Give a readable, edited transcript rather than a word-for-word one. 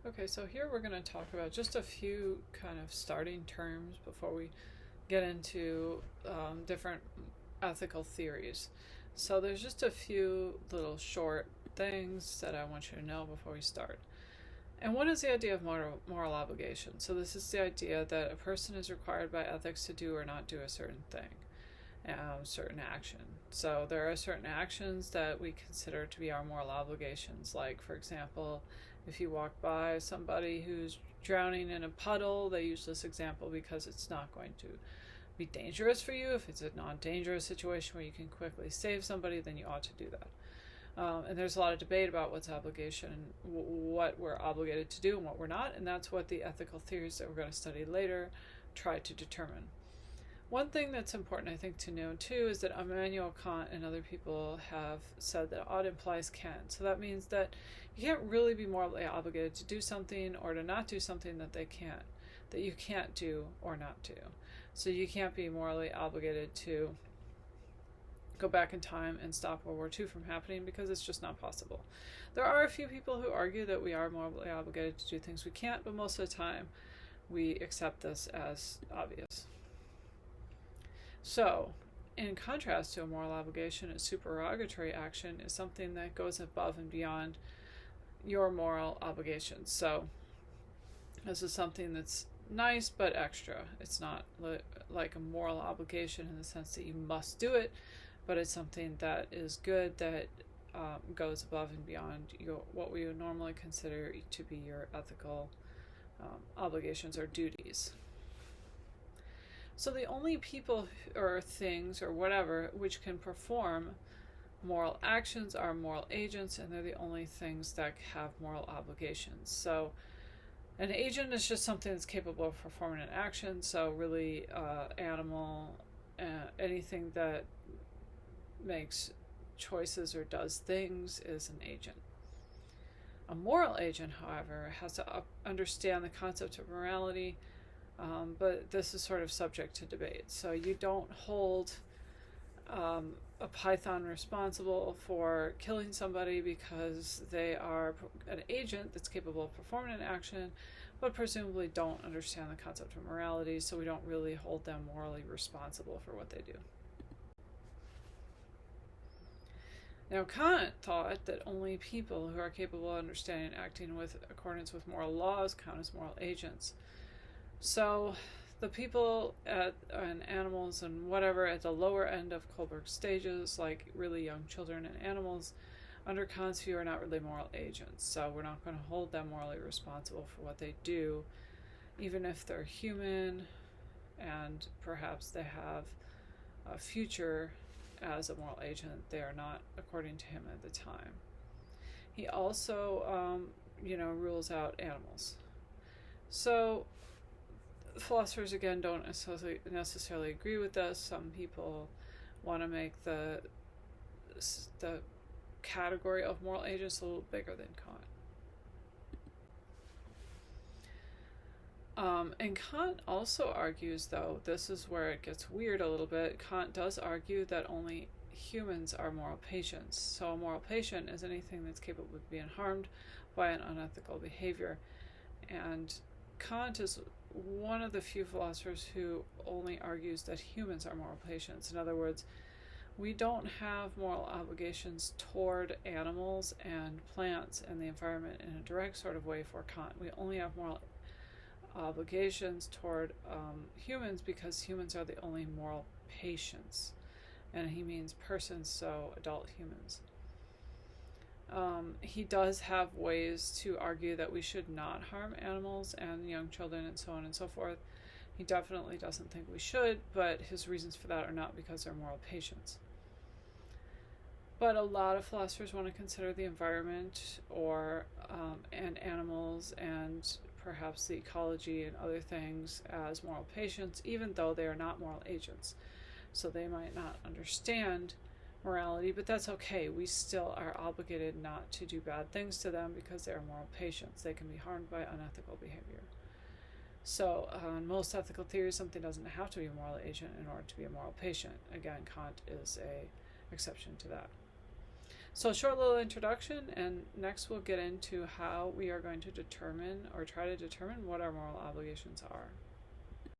Okay, so here we're going to talk about just a few kind of starting terms before we get into different ethical theories. So there's just a few little short things that I want you to know before we start. And what is the idea of moral obligation? So this is the idea that a person is required by ethics to do or not do a certain thing, certain action. So there are certain actions that we consider to be our moral obligations. Like, for example, if you walk by somebody who's drowning in a puddle, they use this example because it's not going to be dangerous for you. If it's a non-dangerous situation where you can quickly save somebody, then you ought to do that. And there's a lot of debate about what's obligation and what we're obligated to do and what we're not, and that's what the ethical theories that we're going to study later try to determine. One thing that's important, I think, to know too is that Immanuel Kant and other people have said that ought implies can. So that means that you can't really be morally obligated to do something or to not do something that you can't do or not do. So you can't be morally obligated to go back in time and stop World War II from happening because it's just not possible. There are a few people who argue that we are morally obligated to do things we can't, but most of the time we accept this as obvious. So, in contrast to a moral obligation, a supererogatory action is something that goes above and beyond your moral obligations. So, this is something that's nice but extra. It's not like a moral obligation in the sense that you must do it, but it's something that is good, that goes above and beyond what we would normally consider to be your ethical obligations or duties. So the only people or things or whatever which can perform moral actions are moral agents, and they're the only things that have moral obligations. So an agent is just something that's capable of performing an action. So really, animal, anything that makes choices or does things is an agent. A moral agent, however, has to understand the concept of morality, but this is sort of subject to debate. So you don't hold a python responsible for killing somebody because they are an agent that's capable of performing an action, but presumably don't understand the concept of morality, so we don't really hold them morally responsible for what they do. Now, Kant thought that only people who are capable of understanding and acting with accordance with moral laws count as moral agents. So the people and animals and whatever at the lower end of Kohlberg's stages, like really young children and animals, under Kant's view, are not really moral agents. So we're not going to hold them morally responsible for what they do, even if they're human and perhaps they have a future as a moral agent. They are not, according to him at the time. He also, rules out animals. So philosophers, again, don't necessarily agree with this. Some people want to make the category of moral agents a little bigger than Kant. And Kant also argues, though, this is where it gets weird a little bit, Kant does argue that only humans are moral patients. So a moral patient is anything that's capable of being harmed by an unethical behavior. And Kant is one of the few philosophers who only argues that humans are moral patients. In other words, we don't have moral obligations toward animals and plants and the environment in a direct sort of way for Kant. We only have moral obligations toward humans because humans are the only moral patients. And he means persons, so adult humans. He does have ways to argue that we should not harm animals and young children and so on and so forth. He definitely doesn't think we should, but his reasons for that are not because they're moral patients. But a lot of philosophers want to consider the environment and animals and perhaps the ecology and other things as moral patients, even though they are not moral agents. So they might not understand morality, but that's okay. We still are obligated not to do bad things to them because they are moral patients. They can be harmed by unethical behavior. So in most ethical theories, something doesn't have to be a moral agent in order to be a moral patient. Again, Kant is an exception to that. So, short little introduction, and next we'll get into how we are going to determine or try to determine what our moral obligations are.